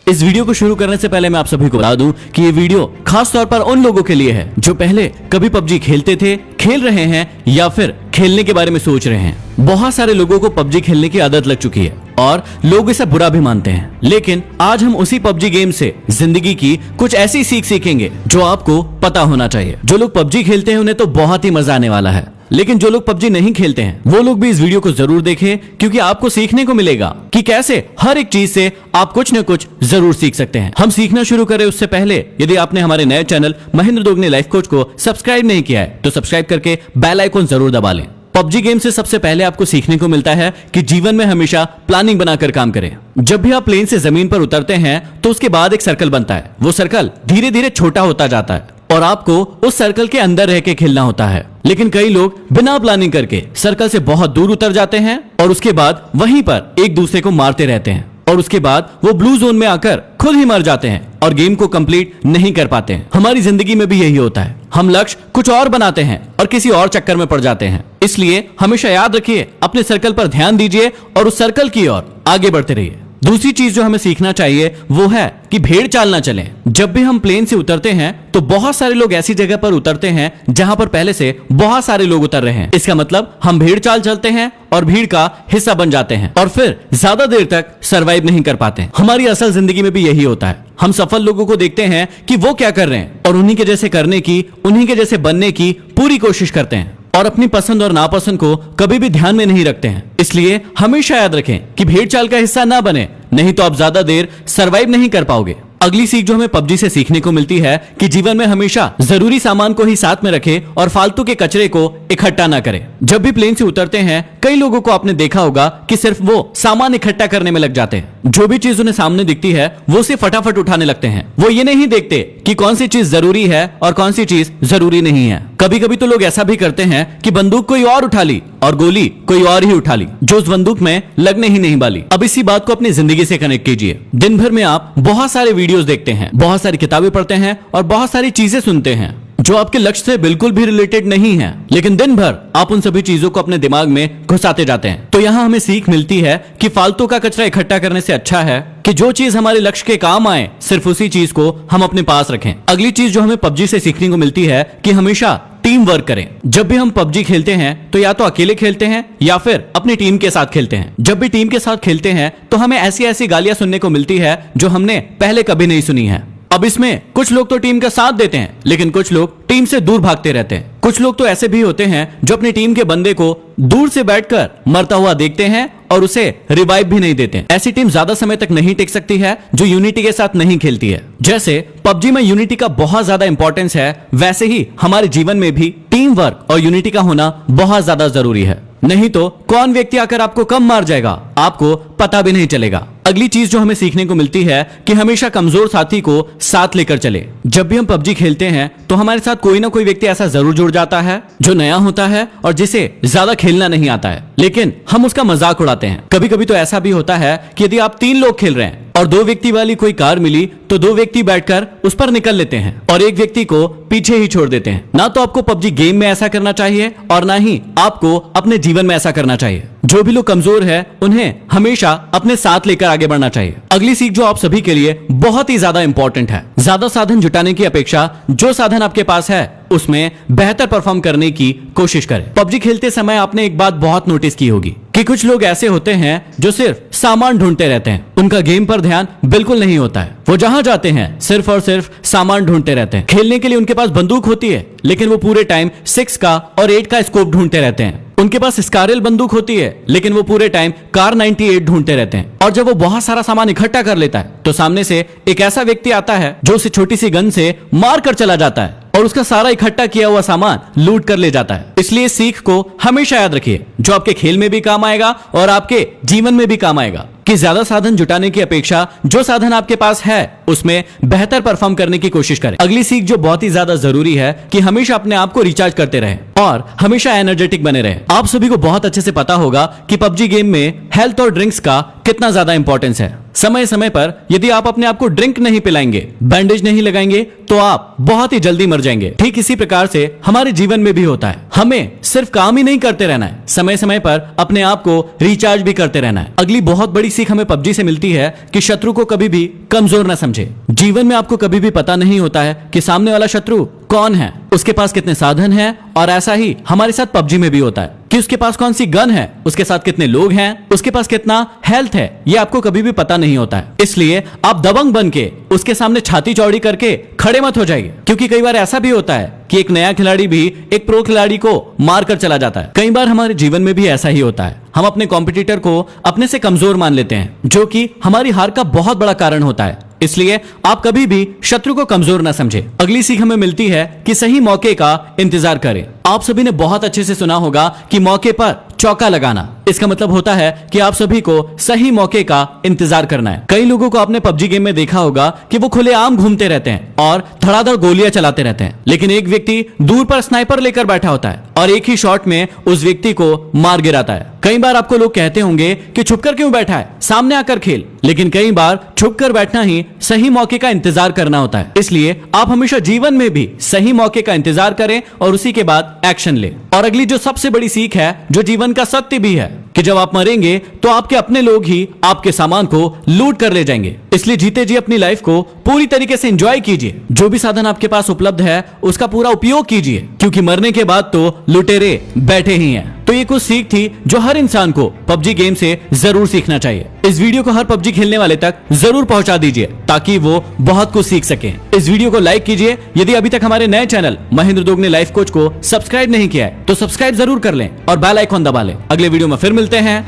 इस वीडियो को शुरू करने से पहले मैं आप सभी को बता दूं कि ये वीडियो खास तौर पर उन लोगों के लिए है जो पहले कभी पबजी खेलते थे, खेल रहे हैं या फिर खेलने के बारे में सोच रहे हैं। बहुत सारे लोगों को पबजी खेलने की आदत लग चुकी है और लोग इसे बुरा भी मानते हैं, लेकिन आज हम उसी पबजी गेम से जिंदगी की कुछ ऐसी सीख सीखेंगे जो आपको पता होना चाहिए। जो लोग पबजी खेलते हैं उन्हें तो बहुत ही मजा आने वाला है, लेकिन जो लोग पबजी नहीं खेलते हैं वो लोग भी इस वीडियो को जरूर देखें, क्योंकि आपको सीखने को मिलेगा कि कैसे हर एक चीज से आप कुछ न कुछ जरूर सीख सकते हैं। हम सीखना शुरू करें उससे पहले यदि आपने हमारे नए channel Mahendra Dogne life coach को सब्सक्राइब नहीं किया है तो सब्सक्राइब करके बेल आइकन जरूर दबा लें। पबजी गेम से सबसे पहले आपको सीखने को मिलता है कि जीवन में हमेशा प्लानिंग बनाकर काम करें। जब भी आप प्लेन से जमीन पर उतरते हैं तो उसके बाद एक सर्कल बनता है। वो सर्कल धीरे धीरे छोटा होता जाता है और आपको उस सर्कल के अंदर रह के खेलना होता है, लेकिन कई लोग बिना प्लानिंग करके सर्कल से बहुत दूर उतर जाते हैं और उसके बाद वहीं पर एक दूसरे को मारते रहते हैं और उसके बाद वो ब्लू जोन में आकर खुद ही मर जाते हैं और गेम को कंप्लीट नहीं कर पाते हैं। हमारी जिंदगी में भी यही होता है, हम लक्ष्य कुछ और बनाते हैं और किसी और चक्कर में पड़ जाते हैं। इसलिए हमेशा याद रखिए, अपने सर्कल पर ध्यान दीजिए और उस सर्कल की ओर आगे बढ़ते रहिए। दूसरी चीज जो हमें सीखना चाहिए वो है कि भेड़ चाल ना चलें। जब भी हम प्लेन से उतरते हैं तो बहुत सारे लोग ऐसी जगह पर उतरते हैं जहां पर पहले से बहुत सारे लोग उतर रहे हैं। इसका मतलब हम भेड़ चाल चलते हैं और भीड़ का हिस्सा बन जाते हैं और फिर ज्यादा देर तक सरवाइव नहीं कर पाते हैं। हमारी असल जिंदगी में भी यही होता है। हम सफल लोगों को देखते हैं कि वो क्या कर रहे हैं और उन्हीं के जैसे करने की, उन्हीं के जैसे बनने की पूरी कोशिश करते हैं और अपनी पसंद और नापसंद को कभी भी ध्यान में नहीं रखते हैं। इसलिए हमेशा याद रखें कि भेड़ चाल का हिस्सा ना बने, नहीं तो आप ज्यादा देर सरवाइव नहीं कर पाओगे। अगली सीख जो हमें पबजी से सीखने को मिलती है कि जीवन में हमेशा जरूरी सामान को ही साथ में रखें और फालतू के कचरे को इकट्ठा ना करें। जब भी प्लेन से उतरते हैं कई लोगों को आपने देखा होगा कि सिर्फ वो सामान इकट्ठा करने में लग जाते हैं। जो भी चीज उन्हें सामने दिखती है वो उसे फटाफट उठाने लगते हैं। वो ये नहीं देखते कि कौन सी चीज जरूरी है और कौन सी चीज जरूरी नहीं है। कभी कभी तो लोग ऐसा भी करते हैं कि बंदूक कोई और उठा ली और गोली कोई और ही उठा ली जो उस बंदूक में लगने ही नहीं वाली। अब इसी बात को अपनी जिंदगी से कनेक्ट कीजिए। दिन भर में आप बहुत सारे वीडियोस देखते हैं, बहुत सारी किताबें पढ़ते हैं और बहुत सारी चीजें सुनते हैं जो आपके लक्ष्य से बिल्कुल भी रिलेटेड नहीं है, लेकिन दिन भर आप उन सभी चीजों को अपने दिमाग में घुसाते जाते हैं। तो यहाँ हमें सीख मिलती है कि फालतू का कचरा इकट्ठा करने से अच्छा है कि जो चीज हमारे लक्ष्य के काम आए सिर्फ उसी चीज को हम अपने पास रखें। अगली चीज जो हमें पबजी से सीखने को मिलती है कि हमेशा टीम वर्क करें। जब भी हम पबजी खेलते हैं तो या तो अकेले खेलते हैं या फिर अपनी टीम के साथ खेलते हैं। जब भी टीम के साथ खेलते हैं तो हमें ऐसी ऐसी गालियां सुनने को मिलती है जो हमने पहले कभी नहीं सुनी है। अब इसमें कुछ लोग तो टीम का साथ देते हैं, लेकिन कुछ लोग टीम से दूर भागते रहते हैं। कुछ लोग तो ऐसे भी होते हैं जो अपनी टीम के बंदे को दूर से बैठकर मरता हुआ देखते हैं और उसे रिवाइव भी नहीं देते। ऐसी टीम ज्यादा समय तक नहीं टिक सकती है जो यूनिटी के साथ नहीं खेलती है। जैसे पबजी में यूनिटी का बहुत ज्यादा इंपॉर्टेंस है, वैसे ही हमारे जीवन में भी टीम वर्क और यूनिटी का होना बहुत ज्यादा जरूरी है। नहीं तो कौन व्यक्ति आकर आपको कम मार जाएगा आपको पता भी नहीं चलेगा। अगली चीज जो हमें सीखने को मिलती है कि हमेशा कमजोर साथी को साथ लेकर चले। जब भी हम पबजी खेलते हैं तो हमारे साथ कोई ना कोई व्यक्ति ऐसा जरूर जुड़ जाता है जो नया होता है और जिसे ज्यादा खेलना नहीं आता है, लेकिन हम उसका मजाक उड़ाते हैं। कभी कभी तो ऐसा भी होता है कि यदि आप 3 लोग खेल रहे हैं और 2 व्यक्ति वाली कोई कार मिली तो 2 व्यक्ति बैठकर उस पर निकल लेते हैं और एक व्यक्ति को पीछे ही छोड़ देते हैं। ना तो आपको पबजी गेम में ऐसा करना चाहिए और ना ही आपको अपने जीवन में ऐसा करना चाहिए। जो भी लोग कमजोर है उन्हें हमेशा अपने साथ लेकर आगे बढ़ना चाहिए। अगली सीख जो आप सभी के लिए बहुत ही ज्यादा इंपॉर्टेंट है, ज्यादा साधन जुटाने की अपेक्षा जो साधन आपके पास है उसमें बेहतर परफॉर्म करने की कोशिश करें। पबजी खेलते समय आपने एक बात बहुत नोटिस की होगी कि कुछ लोग ऐसे होते हैं जो सिर्फ सामान ढूंढते रहते हैं। उनका गेम पर ध्यान बिल्कुल नहीं होता है। वो जहां जाते हैं सिर्फ और सिर्फ सामान ढूंढते रहते हैं। खेलने के लिए उनके पास बंदूक होती है, लेकिन वो पूरे टाइम 6 का और 8 का स्कोप ढूंढते रहते हैं। उनके पास स्कारल बंदूक होती है, लेकिन वो पूरे टाइम कार 98 ढूंढते रहते हैं। और जब वो बहुत सारा सामान इकट्ठा कर लेता है तो सामने से एक ऐसा व्यक्ति आता है जो उसे छोटी सी गन से मार कर चला जाता है और उसका सारा इकट्ठा किया हुआ सामान लूट कर ले जाता है। इसलिए इस सीख को हमेशा याद रखिए, जो आपके खेल में भी काम आएगा और आपके जीवन में भी काम आएगा, कि ज्यादा साधन जुटाने की अपेक्षा जो साधन आपके पास है उसमें बेहतर परफॉर्म करने की कोशिश करें। अगली सीख जो बहुत ही ज्यादा जरूरी है कि हमेशा अपने आप को रिचार्ज करते रहें और हमेशा एनर्जेटिक बने रहें। आप सभी को बहुत अच्छे से पता होगा कि पबजी गेम में हेल्थ और ड्रिंक्स का कितना ज्यादा इंपॉर्टेंस है। समय समय पर यदि आप अपने आप को ड्रिंक नहीं पिलाएंगे, बैंडेज नहीं लगाएंगे तो आप बहुत ही जल्दी मर जाएंगे। ठीक इसी प्रकार से हमारे जीवन में भी होता है। हमें सिर्फ काम ही नहीं करते रहना है, समय समय पर अपने आप को रिचार्ज भी करते रहना है। अगली बहुत बड़ी सीख हमें पबजी से मिलती है कि शत्रु को कभी भी कमजोर न समझे। जीवन में आपको कभी भी पता नहीं होता है कि सामने वाला शत्रु कौन है, उसके पास कितने साधन हैं, और ऐसा ही हमारे साथ पबजी में भी होता है कि उसके पास कौन सी गन है, उसके साथ कितने लोग हैं, उसके पास कितना हेल्थ है, ये आपको कभी भी पता नहीं होता है। इसलिए आप दबंग बन के उसके सामने छाती चौड़ी करके खड़े मत हो जाइए, क्योंकि कई बार ऐसा भी होता है कि एक नया खिलाड़ी भी एक प्रो खिलाड़ी को मार कर चला जाता है। कई बार हमारे जीवन में भी ऐसा ही होता है, हम अपने कॉम्पिटिटर को अपने से कमजोर मान लेते हैं, जो कि हमारी हार का बहुत बड़ा कारण होता है। इसलिए आप कभी भी शत्रु को कमजोर ना समझे। अगली सीख हमें मिलती है कि सही मौके का इंतजार करें। आप सभी ने बहुत अच्छे से सुना होगा कि मौके पर चौका लगाना, इसका मतलब होता है कि आप सभी को सही मौके का इंतजार करना है। कई लोगों को आपने पबजी गेम में देखा होगा कि वो खुलेआम घूमते रहते हैं और धड़ाधड़ गोलियां चलाते रहते हैं, लेकिन एक व्यक्ति दूर पर स्नाइपर लेकर बैठा होता है और एक ही शॉट में उस व्यक्ति को मार गिराता है। कई बार आपको लोग कहते होंगे कि छुपकर क्यों बैठा है, सामने आकर खेल, लेकिन कई बार छुपकर बैठना ही सही मौके का इंतजार करना होता है। इसलिए आप हमेशा जीवन में भी सही मौके का इंतजार करें और उसी के बाद एक्शन लें। और अगली जो सबसे बड़ी सीख है, जो जीवन का सत्य भी है, कि जब आप मरेंगे तो आपके अपने लोग ही आपके सामान को लूट कर ले जाएंगे। इसलिए जीते जी अपनी लाइफ को पूरी तरीके से एंजॉय कीजिए। जो भी साधन आपके पास उपलब्ध है उसका पूरा उपयोग कीजिए, क्योंकि मरने के बाद तो लुटेरे बैठे ही हैं। तो ये कुछ सीख थी जो हर इंसान को पबजी गेम से जरूर सीखना चाहिए। इस वीडियो को हर पबजी खेलने वाले तक जरूर पहुंचा दीजिए ताकि वो बहुत कुछ सीख सकें। इस वीडियो को लाइक कीजिए। यदि अभी तक हमारे नए channel Mahendra Dogne life coach को सब्सक्राइब नहीं किया है तो सब्सक्राइब जरूर कर लें और बेल आइकॉन दबा लें। अगले वीडियो में फिर मिलते हैं।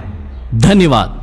धन्यवाद।